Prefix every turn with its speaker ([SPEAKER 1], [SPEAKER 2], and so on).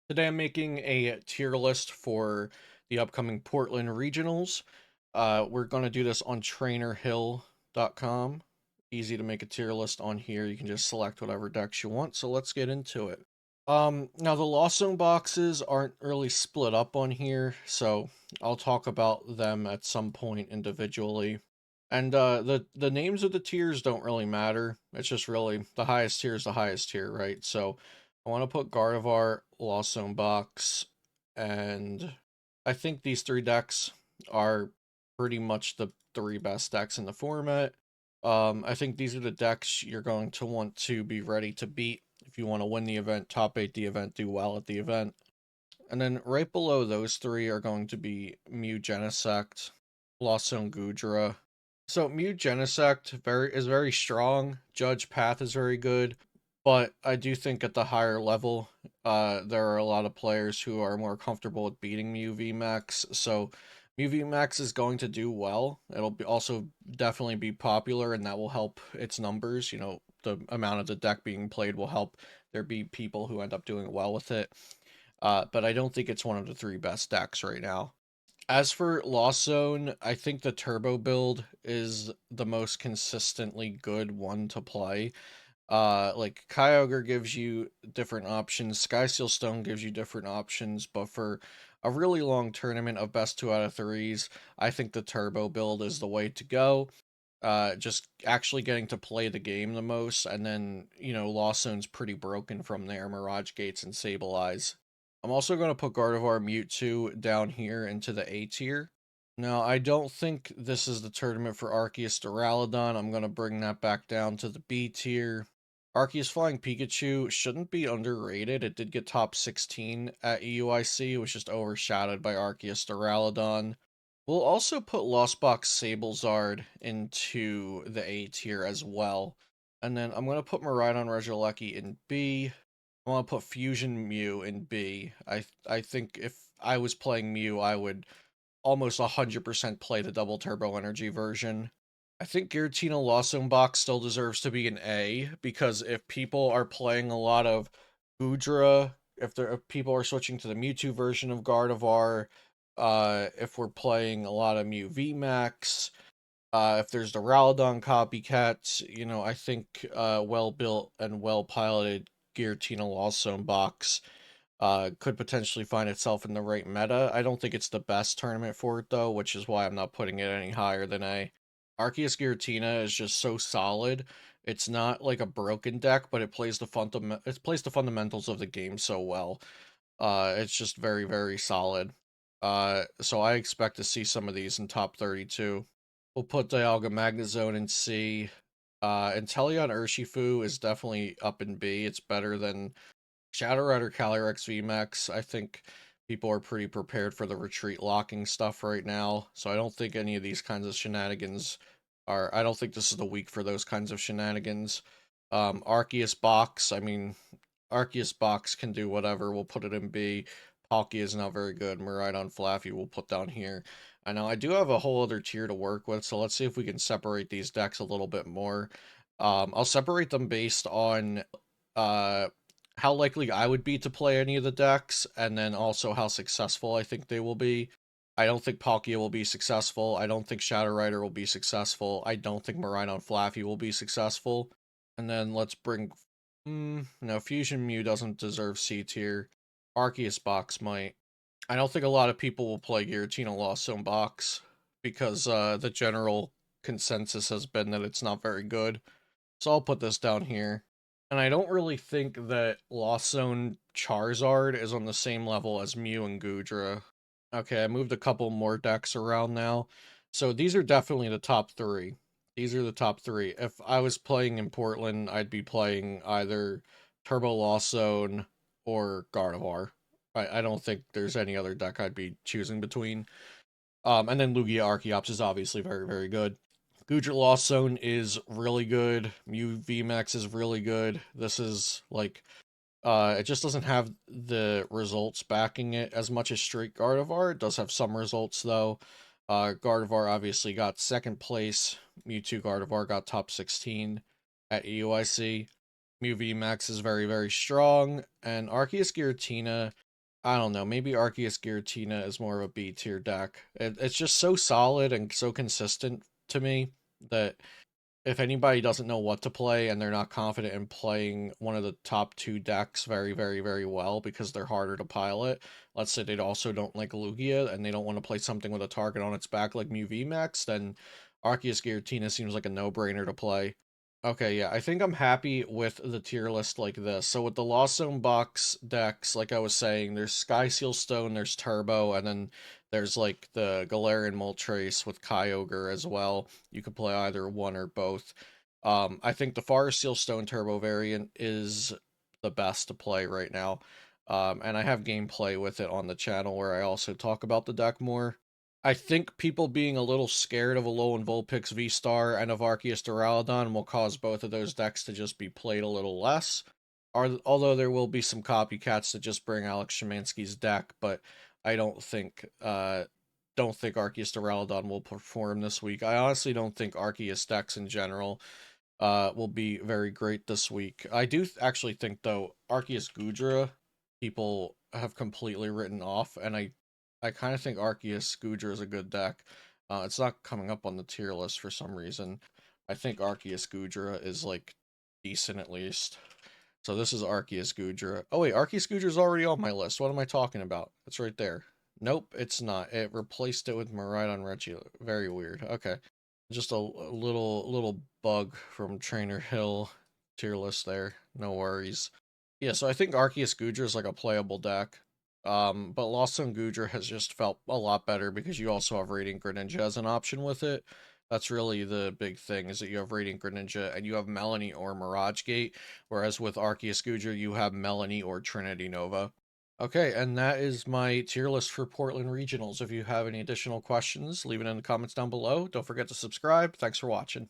[SPEAKER 1] Today I'm making a tier list for the upcoming Portland regionals. We're going to do this on trainerhill.com. Easy to make a tier list on here. You can just select whatever decks you want. So let's get into it. Now the Lost Zone boxes aren't really split up on here, so I'll talk about them at some point individually. And the names of the tiers don't really matter. It's just really the highest tier is the highest tier, right? So I want to put Gardevoir, Lost Zone box, and I think these three decks are pretty much the three best decks in the format. I think these are the decks you're going to want to be ready to beat if you want to win the event, top 8 the event, do well at the event. And then right below those three are going to be Mew Genesect, Lost Zone Goodra. So Mew Genesect is very strong. Judge Path is very good. But I do think at the higher level, there are a lot of players who are more comfortable with beating Mew VMAX. So Mew VMAX is going to do well. It'll be also definitely be popular, and that will help its numbers. The amount of the deck being played will help there be people who end up doing well with it. But I don't think it's one of the three best decks right now. As for Lost Zone, I think the Turbo build is the most consistently good one to play. Like Kyogre gives you different options, Sky Seal Stone gives you different options, but for a really long tournament of best 2 out of 3s, I think the Turbo build is the way to go. Just actually getting to play the game the most, and then, Lost Zone's pretty broken from there, Mirage Gates and Sableye. I'm also going to put Gardevoir Mewtwo down here into the A tier. Now, I don't think this is the tournament for Arceus Duraludon. I'm going to bring that back down to the B tier. Arceus Flying Pikachu shouldn't be underrated. It did get top 16 at EUIC. It was just overshadowed by Arceus Duraludon. We'll also put Lost Box Sablezard into the A tier as well. And then I'm going to put Miraidon Regieleki in B. I want to put Fusion Mew in B. I think if I was playing Mew, I would almost 100% play the double turbo energy version. I think Giratina Lost Zone box still deserves to be an A because if people are playing a lot of Goodra, if people are switching to the Mewtwo version of Gardevoir, if we're playing a lot of Mew VMAX, if there's the Ralladon copycats, I think well built and well piloted Giratina Lost Zone box could potentially find itself in the right meta. I don't think it's the best tournament for it though, which is why I'm not putting it any higher than A. Arceus Giratina is just so solid. It's not like a broken deck, but it plays the fundamentals of the game so well. It's just very, very solid. So I expect to see some of these in top 32. We'll put Dialga Magnezone in C. Inteleon Urshifu is definitely up in B. It's better than Shadow Rider Calyrex VMAX. I think people are pretty prepared for the retreat locking stuff right now, so I don't think any of these kinds of shenanigans are. I don't think this is the week for those kinds of shenanigans. Arceus Box, I mean, Arceus Box can do whatever. We'll put it in B. Palkia is not very good. Miraidon Flaffy we'll put down here. I know I do have a whole other tier to work with, so let's see if we can separate these decks a little bit more. I'll separate them based on uh, how likely I would be to play any of the decks, and then also how successful I think they will be. I don't think Palkia will be successful. I don't think Shadow Rider will be successful. I don't think Miraidon Flaffy will be successful. And then let's bring no, Fusion Mew doesn't deserve C tier. Arceus Box might. I don't think a lot of people will play Giratina Lost Zone Box because the general consensus has been that it's not very good. So I'll put this down here. And I don't really think that Lost Zone Charizard is on the same level as Mew and Goodra. Okay, I moved a couple more decks around now. So these are definitely the top three. These are the top three. If I was playing in Portland, I'd be playing either Turbo Lost Zone or Gardevoir. I don't think there's any other deck I'd be choosing between. And then Lugia Archeops is obviously very, very good. Gujarat Lost Zone is really good. Mew VMAX is really good. This is like it just doesn't have the results backing it as much as Straight Gardevoir. It does have some results though. Gardevoir obviously got second place. Mewtwo Gardevoir got top 16 at EUIC. Mew VMAX is very, very strong. And Arceus Giratina I don't know, maybe Arceus Giratina is more of a B tier deck. It's just so solid and so consistent to me that if anybody doesn't know what to play and they're not confident in playing one of the top two decks very, very, very well because they're harder to pilot, let's say they also don't like Lugia and they don't want to play something with a target on its back like Mew VMAX, then Arceus Giratina seems like a no-brainer to play. Okay, yeah, I think I'm happy with the tier list like this. So with the Lost Zone box decks, like I was saying, there's Sky Seal Stone, there's Turbo, and then there's like the Galarian Moltres with Kyogre as well. You could play either one or both. I think the Forest Seal Stone Turbo variant is the best to play right now. And I have gameplay with it on the channel where I also talk about the deck more. I think people being a little scared of Alolan Vulpix V-Star and of Arceus Duraludon will cause both of those decks to just be played a little less. Although there will be some copycats that just bring Alex Shemansky's deck, but I don't think Arceus Duraludon will perform this week. I honestly don't think Arceus decks in general will be very great this week. I do actually think though Arceus Gudra people have completely written off, and I kind of think Arceus Gudra is a good deck. It's not coming up on the tier list for some reason. I think Arceus Gudra is like decent at least. So this is Arceus Gudra. Oh wait, Arceus Gudra is already on my list. What am I talking about? It's right there. Nope, it's not. It replaced it with Miraidon Reggie. Very weird. Okay. Just a little bug from Trainer Hill tier list there. No worries. Yeah, so I think Arceus Gudra is like a playable deck. But Lost on Gudra has just felt a lot better because you also have Radiant Greninja as an option with it. That's really the big thing, is that you have Radiant Greninja and you have Melanie or Mirage Gate, whereas with Arceus Gudra you have Melanie or Trinity Nova. Okay, and that is my tier list for Portland Regionals. If you have any additional questions, leave it in the comments down below. Don't forget to subscribe. Thanks for watching.